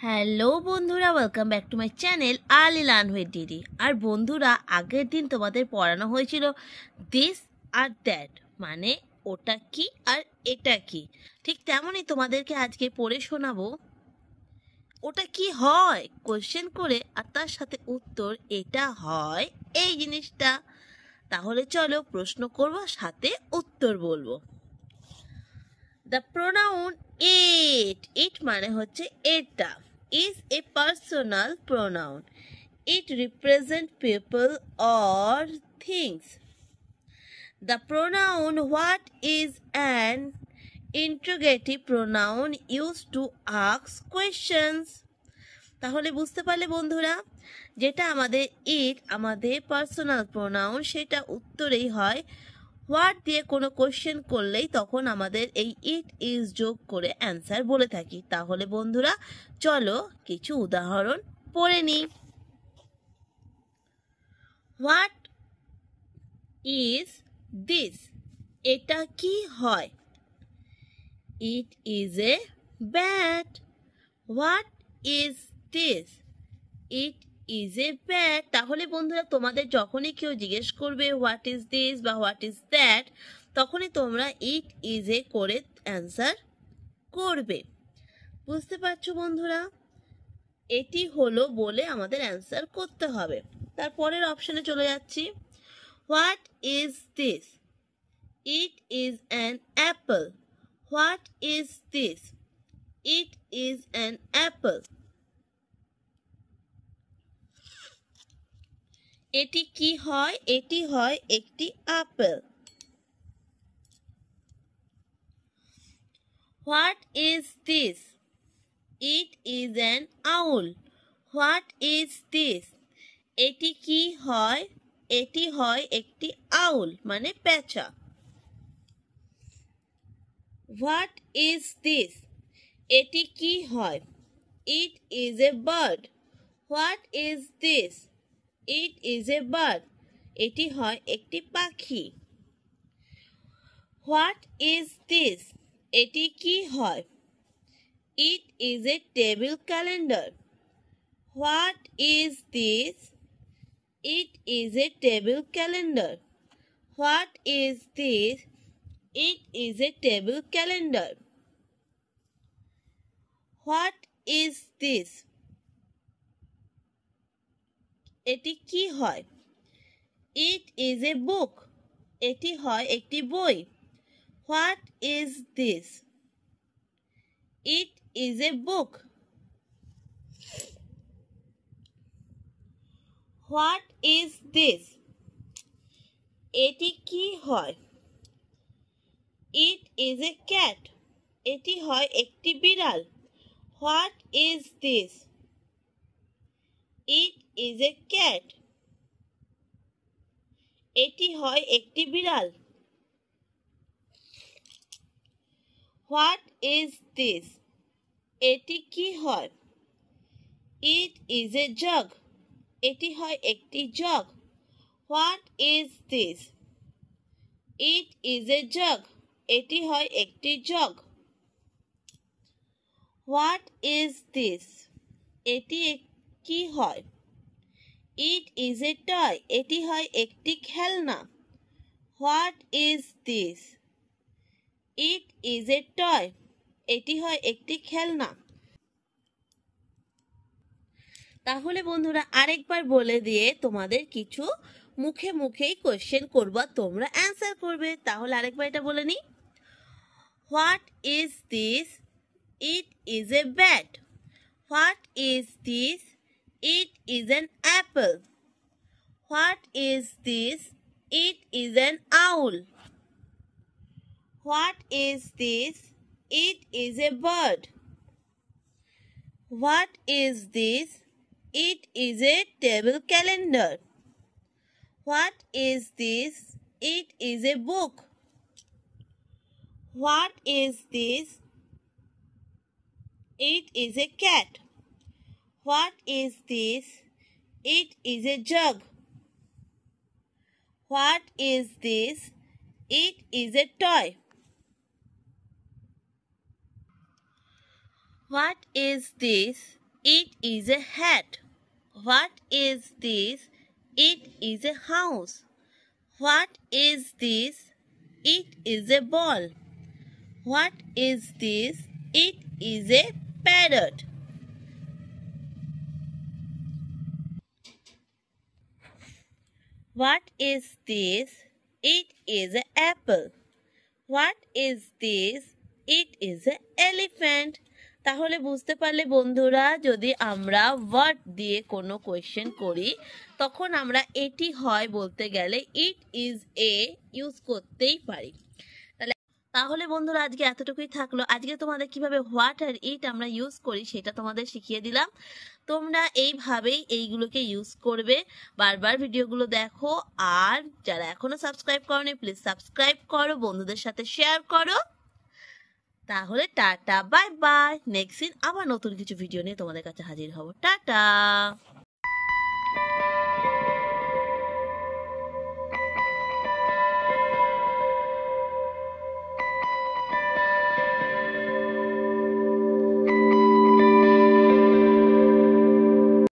Hello বন্ধুরা, welcome back to my channel early learn with দিদি। আর বন্ধুরা, আগের দিন তোমাদের পড়ানো হয়েছিল দিস আর দ্যাট, মানে ওটা কি আর এটা কি। ঠিক তেমনই তোমাদেরকে আজকে পড়ে শোনাবো ওটা কি হয় কোশ্চেন করে, আর তার সাথে উত্তর এটা হয় এই জিনিসটা। তাহলে চলো প্রশ্ন করব, সাথে উত্তর বলবো। দ্য প্রোনাউন ইট মানে হচ্ছে এটা, is a personal pronoun. It represents people or things. The pronoun what is an interrogative pronoun used to ask questions. তাহলে বুঝতে পারলে বন্ধুরা, যেটা আমাদের ইট আমাদের পার্সোনাল প্রোনাউন, সেটা উত্তরেই হয় হোয়াট দিয়ে কোনো কোশ্চেন করলেই তখন আমাদের এই ইট ইজ যোগ করে অ্যান্সার বলে থাকি। তাহলে বন্ধুরা চলো কিছু উদাহরণ পড়ে নিই। হোয়াট ইজ দিস, এটা কি হয়? ইট is a bat. What is this, it is a bat. তাহলে বন্ধুরা, তোমাদের যখনই কেউ জিজ্ঞেস করবে হোয়াট ইজ দিস বা হোয়াট ইজ দ্যাট, তখনই তোমরা ইট ইজ এ করে অ্যান্সার করবে। বুঝতে পারছো বন্ধুরা? এটি হলো বলে আমাদের অ্যান্সার করতে হবে। তারপরের অপশনে চলে যাচ্ছি। What is this, it is an apple. What is this, it is an apple. এটি কি হয়? এটি হয় একটি apple. What is this, it is an owl. What is this, এটি কি হয়? এটি হয় একটি আউল মানে পেঁচা। হোয়াট ইজ দিস, এটি কি হয়? ইট is a bird. What is this, it is a bird, এটি হয় একটি পাখি। হোয়াট ইজ দিস, এটি কি হয়? ইট is A table calendar. What is this, it is A table calendar. What is this, it is A table calendar. What is this, এটি কি হয়? ইট ইজ এ বুক, এটি হয় একটি বই। What is this, it is A book. What is this, এটি কি হয়? ইট ইজ এ ক্যাট, এটি হয় একটি বিড়াল। What is this, it is A cat, এটি হয় একটি বিড়াল। হোয়াট ইজ দিস, এটি কি হয়? ইট ইজ এ জগ, এটি হয় একটি jug. What is this, it is A jug, এটি হয় একটি জগ। হোয়াট ইজ দিস, এটি কি হয়? ইট ইজ এ টয়, এটি হয় একটি খেলনা। What is this, it is A toy, এটি হয় একটি খেলনা। তাহলে বন্ধুরা আরেকবার বলে দিয়ে তোমাদের কিছু মুখে মুখেই কোশ্চেন করবা, তোমরা অ্যান্সার করবে। তাহলে আরেকবার এটা বলে নি। What is this, it is a bat. What is this, it is an apple. What is this, it is an owl. What is this, it is a bird. What is this, it is a table calendar. What is this, it is a book. What is this, it is a cat. What is this, it is a jug. What is this, it is a toy. What is this, It is a hat. What is this? It is a house. What is this? It is a ball. What is this? It is a parrot. What is this? It is an apple. What is this? It is an elephant. তাহলে বুঝতে পারলে বন্ধুরা, যদি আমরা watt দিয়ে কোনো question করি তখন আমরা এটি হয় বলতে গেলে ইট ইজ এ ইউজ করতেই পারি। তাহলে বন্ধুরা আজকে এতটুকুই থাকলো। আজকে তোমাদের কিভাবে হোয়াট আর ইট আমরা ইউজ করি সেটা তোমাদের শিখিয়ে দিলাম। তোমরা এইভাবেই এইগুলোকে ইউজ করবে, বারবার ভিডিওগুলো দেখো। আর যারা এখনো সাবস্ক্রাইব করোনি প্লিজ সাবস্ক্রাইব করো, বন্ধুদের সাথে শেয়ার করো। তাহলে টাটা, বাই বাই। নেক্সট দিন আবার নতুন কিছু ভিডিও নিয়ে তোমাদের কাছে হাজির হব। টাটা।